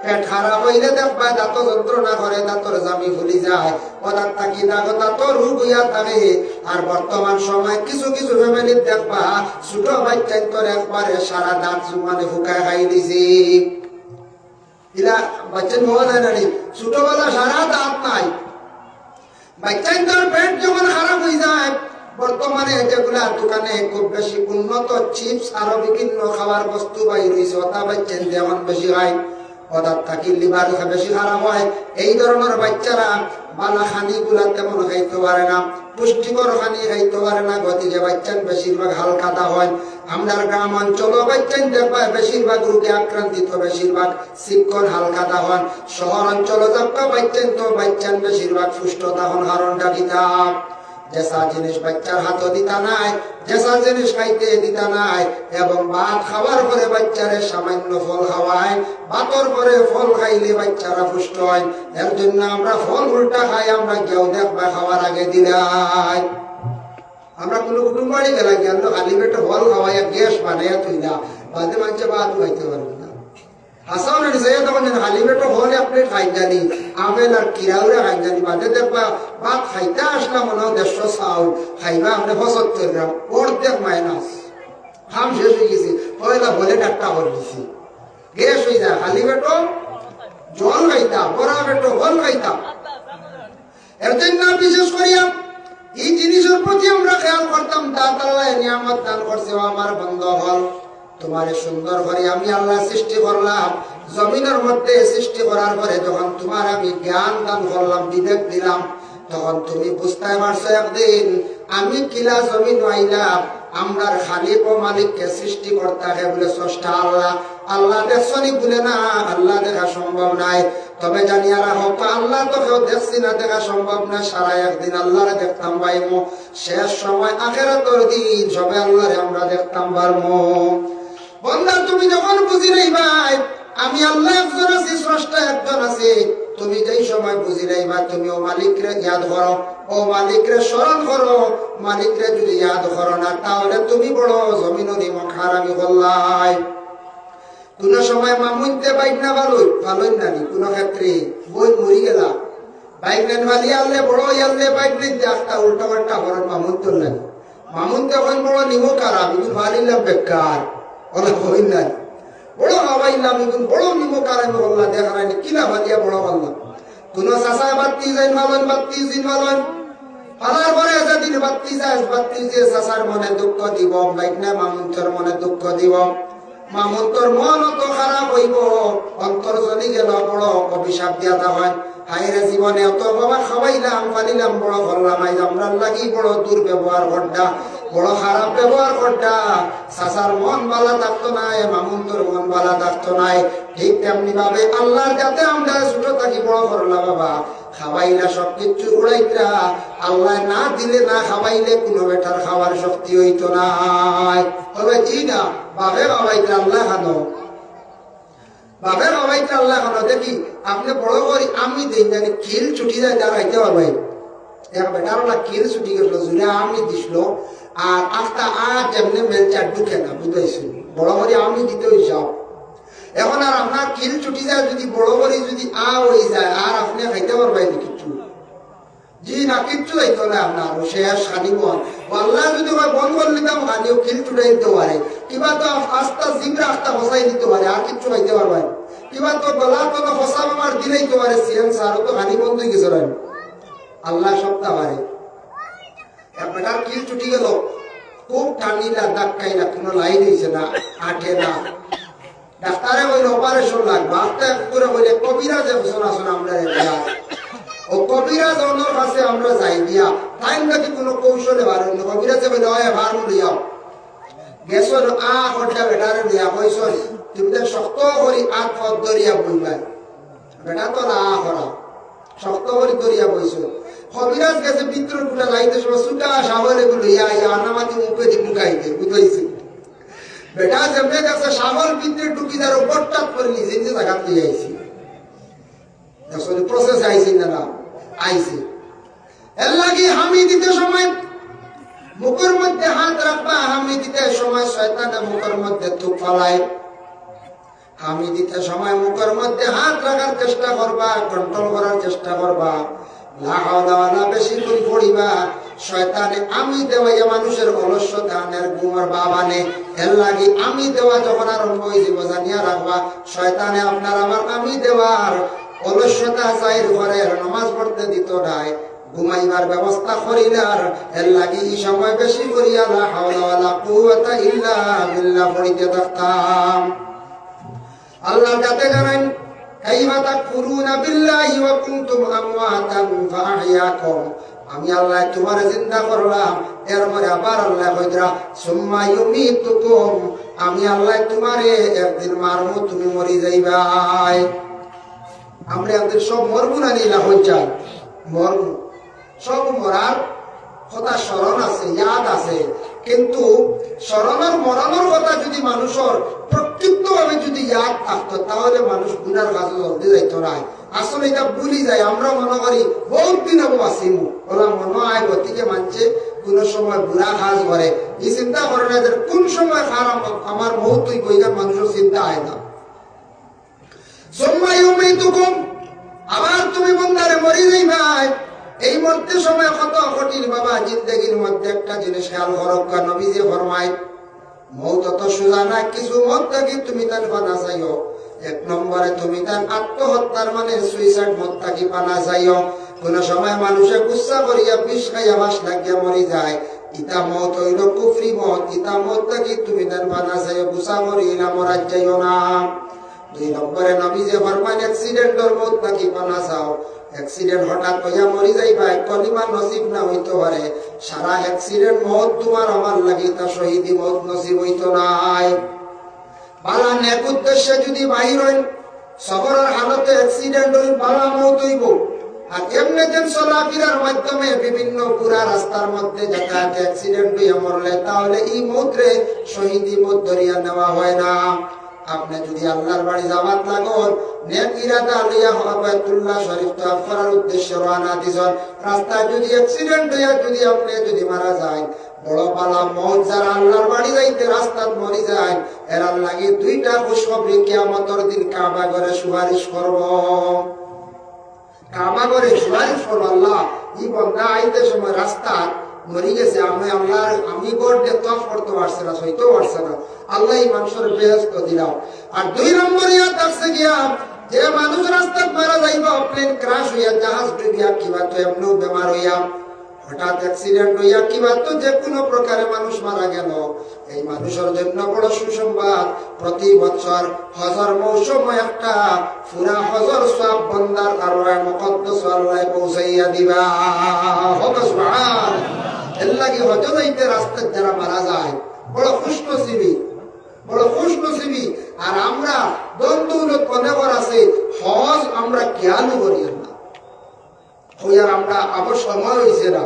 পেট খারাপ হইলে দেখবা দাঁত যন্ত্রণা করে, দাঁতর জামি ফুলি যায়, পদার্থ থাকি দাঁত রোগ হইয়া থাকে। আর বর্তমান সময় কিছু কিছু ফ্যামিলির দেখবা ছোট বাচ্চা তোর একবারে সারা দাঁত মানে ফুকায় খাই দিছি। এরা বাচ্চা হওয়া যায় না, ছোটবেলা সারা দাঁত নাই। বাচ্চার তোর পেট যখন খারাপ হয়ে যায়, বর্তমানে যেগুলা দোকানে খুব বেশি উন্নত চিপস আরো বিভিন্ন খাবার বস্তু বাইর হয়েছে, ওটা বাচ্চা যেমন বেশি খায়, ওটার থাকি লিভার বেশি খারাপ হয়। এই ধরনের বাচ্চারা বালা খানি গুলা তেমন খাইতে পারে না, পুষ্টিকর খানি খাইতে পারে না, গতিকে বাচ্চান বেশিরভাগ হালকাতা হয়। আমরা গ্রাম অঞ্চল বাচ্চান দেখবা বেশিরভাগ রোগে আক্রান্তিত, বেশিরভাগ শিক্ষণ হালকাতা হন। শহর অঞ্চল দেখবা বাচ্চান তো বাচ্চান বেশিরভাগ সুস্থতা হন। কারণটা কিতাব যেসা জিনিস বাচ্চার হাত দিতা নাই, যেসা জিনিস খাইতে দিতা নাই, এবং ভাত খাওয়ার পরে বাচ্চারে সামান্য ফল খাওয়ায়, ভাতর পরে ফল খাইলে বাচ্চারা পুষ্ট হয়। এর জন্য আমরা ফল উল্টা খাই, আমরা কেউ দেখবা খাওয়ার আগে দিলাই। আমরা কোনো কুটুম বাড়ি গেলা গেল খালি পেটে ফল খাওয়াইয়া গ্যাস বানাইয়া তুইলা বাদে মানছে ভাত খাইতে পারবো না। হাসাও না সে তখন খালি পেটে ফল আপনি খাই জানি, আমেল আর কিরাউরে খাই জানি, বাদে দেখবা ভাত খাইতে আসলাম মনে হয় 150 চাউল খাইবা আপনি 75 গ্রাম, অর্ধেক মাইনাস খাম শেষ হয়ে গেছি। পয়লা বলে ডাক্তার করে দিছি, গ্যাস হয়ে যায়। খালি পেটো জল খাইতাম, বড়া পেটো ফল খাইতাম। এর জন্য বিশেষ করিয়া এই জিনিসের প্রতি আমরা খেয়াল করতাম। দাঁত আল্লাহ নিয়ামত দান করছে, আমার বন্ধ হল তোমারে সুন্দর করে আমি আল্লাহ সৃষ্টি করলাম। জমিনের মধ্যে সৃষ্টি করার পরে যখন তোমার আমি জ্ঞান দান করলাম, বিবেক দিলাম, তখন তুমি বুঝতে পারছো একদিন আমি কিলা জমিন আইলাম, আমরার খালিক ও মালিককে সৃষ্টি করতে হবে বলে স্রষ্টা আল্লাহ। আল্লাহ দেখছনি বলে না, আল্লাহ দেখা সম্ভব নাই। তবে জানিয়া রাখো আল্লাহ তো কেউ দেখছি না, দেখা সম্ভব না। সারা একদিন আল্লাহরে দেখতাম পাইমো, শেষ সময় আখেরাতের দিন সবে আল্লাহরে আমরা দেখতাম পারবো। বন্ধা তুমি যখন বুঝি নাই ভাই আমি আল্লাহ একজন আছি, স্রষ্টা একজন আছে, তুমি যেই সময় বুঝি নাই বা তুমি ও মালিকরে ইয়াদ করো, ও মালিকরে স্মরণ করো। মালিকরে যদি ইয়াদ করো না, তাহলে তুমি বড় জমিনরি মখারামি করলাই। কোন সময় মামুনতে বাইক না ভালোই নানি, কোন ক্ষেত্রে বই মরি গেলা বাইক নেন ভালি আনলে বড় ইয়ালে বাইক নিতে একটা উল্টা পাল্টা করেন মামুন তো লাগে। মামুন তখন বড় নিমো খারাপ, কিন্তু ভালিলাম বেকার ওলা হই নাই, বড় হাওয়াইলাম কিন্তু বড় নিমো খারাপ বললা দেখা নাই কিলা ভালিয়া বড় বললাম। কোন চাষা বাত্তি যাই ভালো বাত্তি জিন ভালো পালার পরে যেদিন বাত্তি যায়, বাত্তি যে চাষার মনে দুঃখ দিব, বাইক না মামুন্তর মনে দুঃখ দিব। মামুন্তর মন তো খারাপ হইব, অন্তর চলি গেল, বড় অভিশাপ দিয়া হয়। হাইরে জীবনে অত বাবা খাওয়াইলাম পালিলাম, বড় করলাম, আইজ আমরা লাগি বড় দুর্ব্যবহার করডা, বড় খারাপ ব্যবহার করডা। চাচার মন বালা থাকতো নাই, মামুন্তর মন বালা থাকতো নাই। ঠিক তেমনি ভাবে আল্লাহর যাতে আমরা ছোট থাকি বড় করলা বাবা, খাওয়াইলা সবকিছু উড়াইতা, আল্লাহ না দিলে না খাওয়াইলে কোনো বেটার খাওয়ার শক্তি হইতো নাই। তবে জি না বাবে বাবাইতে আল্লাহ খানো, বাবে বাবাইতে আল্লাহ খানো। দেখি আপনি বড় করি আমি দিন জানি খিল ছুটি যায় তার আইতে পারবাই। এক বেটার ওলা খিল ছুটি গেছিল, জুড়ে আমি দিছিল, আর আস্তা আজ এমনি মেল চার ঢুকে না বুঝাইছিল, বড় করি আমি দিতে হইসাও। এখন আর আপনার খিল ছুটি যায় যদি বড় করি যদি হয়ে যায়, আর আপনি খাইতে পারবাই কিচ্ছু, জি না কিচ্ছু হইতো না আপনার। শেষ খানিব আল্লাহ যদি বন্ধ করে নিতাম খানিও খিল ছুটাই দিতে পারে, কিবা তো আস্তা জিমরা আস্তা ফসাই দিতে পারে, আর কিচ্ছু খাইতে পারবাই। কিবা তো গলা তো ফসা আমার দিলেই তো পারে, সিএম সারও তো খানি বন্ধ হয়ে গেছে আল্লাহ সপ্তাহ পারে। এক বেটার খিল ছুটি গেল, খুব টানিলা দাগ খাইলা, কোনো লাইন হয়েছে না, আঠে না। ডাক্তারে বললে অপারেশন লাগবে, আস্তে করে বললে কবিরাজে শোনাশোনা আমরা ও কবিরাজ অন্যর কাছে আমরা যাই দিয়া তাই নাকি কোনো কৌশলে বাড়ি কবিরাজে বলে হয় ভার লিয়াও গেছর হরটা বেটারে লিয়া কইস তুমি শক্ত করি পথ দরিয়া বইবাই, বেটা তো হরা শক্ত করি দরিয়া বইস। কবিরাজ গেছে পিত্র গুলা লাইতে সময় সুটা সাগরে গুলো ইয়া আনামাতি মুখে দিয়ে ঢুকাইতে বুঝাইছে। বেটা যেমনি গেছে সাগর পিত্রে ঢুকি তার উপরটাত করে নিজে নিজে জায়গা দিয়ে আইছি, আসলে প্রসেস আইছি না আইছি। এর লাগি হামি দিতে সময় মুখের মধ্যে হাত রাখবা, হামি দিতে সময় শয়তানে মুখের মধ্যে থুক ফলায়। আমি দিতে সময় মুখের মধ্যে হাত রাখার চেষ্টা করবা, কন্ট্রোল করার চেষ্টা করবা। লা হাওলা ওয়ালা বেশি করে পড়িবা। শয়তানে আমি দেওয়াইয়া মানুষের অলস্যতানের ঘুমের বাবানে এর লাগি আমি দেওয়া যখন আরম্ভ হয়েছে জানিয়া রাখবা, শয়তানে আপনার আমার আমি দেওয়ার অলস্যতা জাহির করে নামাজ পড়তে দিত নাই, ঘুমাইবার ব্যবস্থা করিলার এর লাগি এই সময় বেশি করিয়া লা হাওলা ওয়ালা কুওয়াতা ইল্লা বিল্লাহ পড়িতে থাকতাম। আল্লাহ যাতে জানেন কাইফা তাকফুরুনা বিল্লাহি ওয়া কুনতুম আমওয়াতান ফাআহইয়াকুম, আমি আল্লাহ তোমারে জিন্দা করলাম, এরপরে আবার আল্লাহ কইরা সুম্মা ইউমিতুকুম, আমি আল্লাহ তোমারে একদিন মারমু, তুমি মরি যাইবাই। আমরা আমাদের সব মরবো না নিলা হয়ে যায়, মরবো সব মরার কথা স্মরণ আছে, ইয়াদ আছে, কিন্তু স্মরণের মরণের কথা যদি মানুষের প্রকৃত ভাবে যদি ইয়াদ থাকতো তাহলে মানুষ গুনার কাছে জলদি যাইত না। আসলে এটা ভুলি যায়, আমরা মনে করি বহুত দিন হবো আসিমু ওরা মনে হয় গতিকে মানছে কোন সময় বুড়া কাজ করে, এই চিন্তা করে না যে কোন সময় খারাপ আমার বহুত তুই কইগার মানুষের চিন্তা হয় না। আবার তুমি বন্দারে মরি যাই ভাই, এই মরতে সময় কত কঠিন বাবা জিন্দগির মধ্যে একটা জিনিস খেয়াল করক্কা, নবীজি ফরমায় মৌত তো সোজা না, কিছু মত থাকি তুমি তার পানা চাইও। এক নম্বরে তুমি তার আত্মহত্যার মানে সুইসাইড মত থাকি পানা চাইও। কোন সময় মানুষে গুচ্ছা করিয়া বিষ খাইয়া বাস লাগিয়া মরি যায়, ইতা মত হইল কুফরি মত, ইতা মত থাকি তুমি তার পানা চাইও, গুচ্ছা মরিলা মরাজ যাইও না। দুই নম্বরে নবীজি ফরমান অ্যাক্সিডেন্টের মত নাকি পানা চাও, অ্যাক্সিডেন্ট হঠাৎ হইয়া মরি যাইবা, কলিমা নসিব না হইতে পারে, সারা অ্যাক্সিডেন্ট মত তোমার আমার লাগি তা শহীদি মত নসিব হইতো নাই। বালা নেক উদ্দেশ্যে যদি বাহির হইন, সফরের হালতে অ্যাক্সিডেন্ট হইল বালা মত হইব, আর এমনি যেন চলাফেরার মাধ্যমে বিভিন্ন পুরা রাস্তার মধ্যে যাতায়াতে অ্যাক্সিডেন্ট হইয়া মরলে তাহলে এই মৌত্রে শহীদি মত ধরিয়া নেওয়া হয় না। আপনি যদি আল্লাহর বাড়ি জামাত লাগন, নেক ইরাদা লইয়া বাইতুল্লাহ শরীফ তওয়াফ করার উদ্দেশ্যে রওনা দিছেন, রাস্তায় যদি অ্যাক্সিডেন্ট হইয়া যদি আপনি যদি মারা যায়, বড় পালা মওত যারা আল্লাহর বাড়ি যাইতে রাস্তাত মরি যায়, এরার লাগি দুইটা খুশখবরি কিয়ামতের দিন কাবা ঘরে সুপারিশ করব। কাবা ঘরে সুপারিশ করব, আল্লাহ এই বন্দা আইতে সময় রাস্তাত মরি গেছে, আমি গড় দিয়ে তফ করতে পারছে না, সইতেও পারছে না, আল্লাহ এই মানুষের বেহেস্ত দিলাম। আর দুই নম্বর ইয়াদ আসছে গিয়া যে মানুষ রাস্তাত মারা যাইবা, প্লেন ক্রাশ হইয়া, জাহাজ ডুবিয়া, কিবা তো এমনিও বেমার হইয়া, হঠাৎ অ্যাক্সিডেন্ট হইয়া, কিবা তো যে কোনো প্রকারে মানুষ মারা গেল, এই মানুষের জন্য বড় সুসংবাদ, প্রতি বছর হজর মৌসুম একটা পুরা হজর সব বন্দার কারণে মুকদ্দাস আল্লাহ পৌঁছাইয়া দিবা। এর লাগি হজ যাইতে রাস্তায় যারা মারা যায় বড় খুশনসিবি, বড় খুশনসিবি। আর আমরা দৌলত মনে আছে হজ আমরা খেয়ালও করি না, আমরা আবার সময় হয়েছে না।